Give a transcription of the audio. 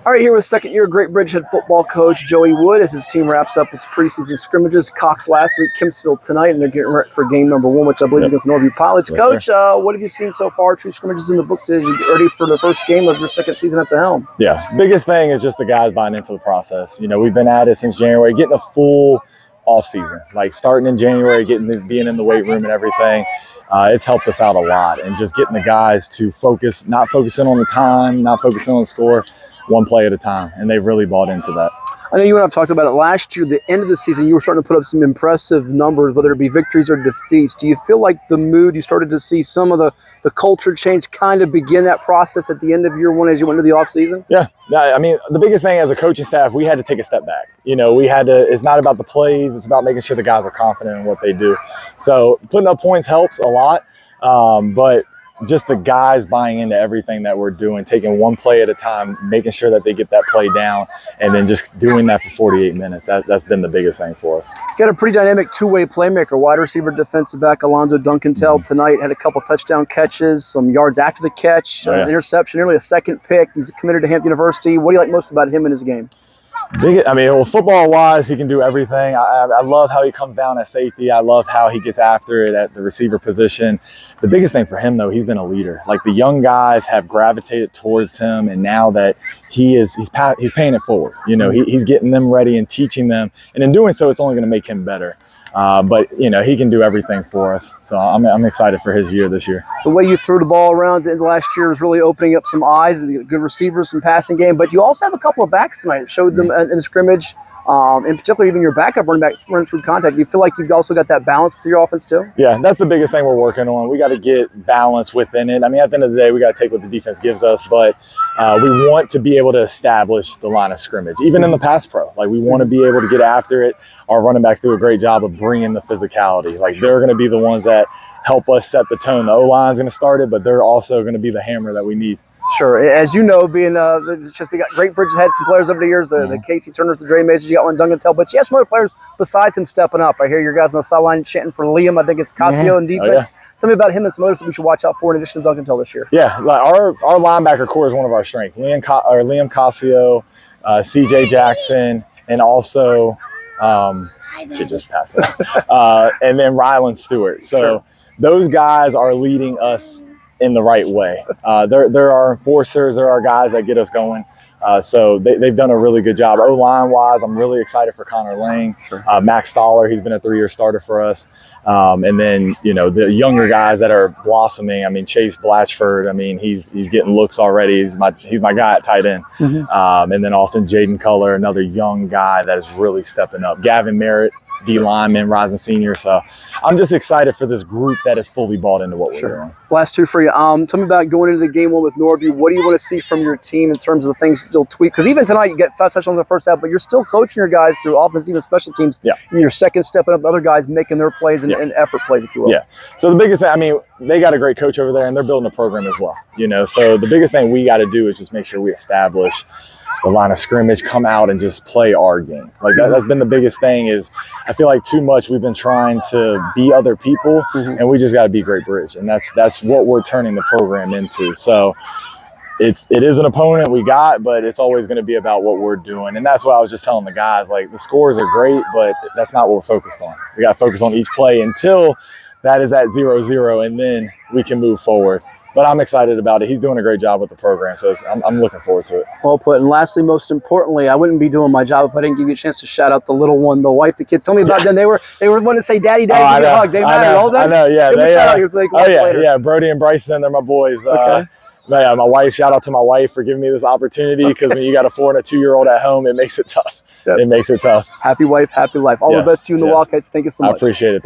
All right, here with second-year Great Bridge head football coach Joey Wood as his team wraps up its preseason scrimmages. Cox last week, Kempsville tonight, and they're getting ready for game number 1, which I believe is against Norview Pilots. Yes, coach, what have you seen so far? 2 scrimmages in the books as you get ready for the first game of your second season at the helm. Yeah, biggest thing is just the guys buying into the process. You know, we've been at it since January, getting a full off season, like starting in January, being in the weight room and everything. It's helped us out a lot, and just getting the guys to focus, not focusing on the time, not focusing on the score, one play at a time, and they've really bought into that. I know you and I have talked about it last year. The end of the season, you were starting to put up some impressive numbers, whether it be victories or defeats. Do you feel like the mood, you started to see some of the culture change kind of begin that process at the end of year 1 as you went into the offseason? Yeah. I mean, the biggest thing as a coaching staff, we had to take a step back. You know, it's not about the plays. It's about making sure the guys are confident in what they do. So putting up points helps a lot, but just the guys buying into everything that we're doing, taking one play at a time, making sure that they get that play down, and then just doing that for 48 minutes. That's been the biggest thing for us. Got a pretty dynamic two-way playmaker, wide receiver, defensive back Alonzo Duncantel tonight. Had a couple touchdown catches, some yards after the catch, interception, nearly a second pick. He's committed to Hampton University. What do you like most about him in his game? Football-wise, he can do everything. I love how he comes down at safety. I love how he gets after it at the receiver position. The biggest thing for him, though, he's been a leader. Like, the young guys have gravitated towards him, and now that he's paying it forward. You know, he's getting them ready and teaching them, and in doing so, it's only going to make him better. But, you know, he can do everything for us. So I'm excited for his year this year. The way you threw the ball around at the end of last year was really opening up some eyes, good receivers, some passing game. But you also have a couple of backs tonight. Showed them in a scrimmage, in particular even your backup running back running through contact. Do you feel like you've also got that balance with your offense too? Yeah, that's the biggest thing we're working on. We got to get balance within it. I mean, at the end of the day, we got to take what the defense gives us, but we want to be able to establish the line of scrimmage, even in the pass pro. Like, we want to be able to get after it. Our running backs do a great job of bringing the physicality. Like, they're going to be the ones that help us set the tone. The O-line's going to start it, but they're also going to be the hammer that we need. Sure. As you know, we got Great Bridge had some players over the years, the Casey Turners, the Dre Masons, you got one Duncantel, but you have some other players besides him stepping up. I hear your guys on the sideline chanting for Liam. I think it's Casio in defense. Tell me about him and some others that we should watch out for in addition to Duncantel this year. Yeah, like our linebacker core is one of our strengths. Liam Casio, CJ Jackson, and also should just pass it. And then Rylan Stewart. So those guys are leading us in the right way. They're our enforcers. They're our guys that get us going. So they've done a really good job. O-line wise, I'm really excited for Connor Lang. Max Stoller, he's been a 3-year starter for us. And then, you know, the younger guys that are blossoming. I mean, Chase Blatchford, I mean, he's getting looks already. He's my guy at tight end. And then also Jaden Culler, another young guy that is really stepping up. Gavin Merritt, D lineman, rising senior. So I'm just excited for this group that is fully bought into what we're doing. Last two for you. Tell me about going into the game 1 with Norview. What do you want to see from your team in terms of the things you'll tweak? Because even tonight you get 5 touchdowns in the first half, but you're still coaching your guys through offensive and special teams. Yeah. You're second stepping up other guys making their plays and effort plays, if you will. Yeah. So the biggest thing, I mean, they got a great coach over there and they're building a program as well. You know, so the biggest thing we got to do is just make sure we establish the line of scrimmage, come out and just play our game. Like that's been the biggest thing. Is I feel like too much we've been trying to be other people, and we just got to be Great Bridge, and that's what we're turning the program into. So it is an opponent we got, but it's always going to be about what we're doing, and that's what I was just telling the guys. Like, the scores are great, but that's not what we're focused on. We got to focus on each play until that is at 0-0, and then we can move forward. But I'm excited about it. He's doing a great job with the program, so I'm looking forward to it. Well put. And lastly, most importantly, I wouldn't be doing my job if I didn't give you a chance to shout out the little one, the wife, the kids. Tell me about them. They were wanting to say, "Daddy, Daddy, give me a hug." They matter. All that. I know. Yeah. They, Brody and Bryson, they're my boys. Okay. My wife. Shout out to my wife for giving me this opportunity, because when you got a 4- and a 2-year-old at home, it makes it tough. It makes it tough. Happy wife, happy life. All the best to you in the Wildcats. Thank you so much. I appreciate it.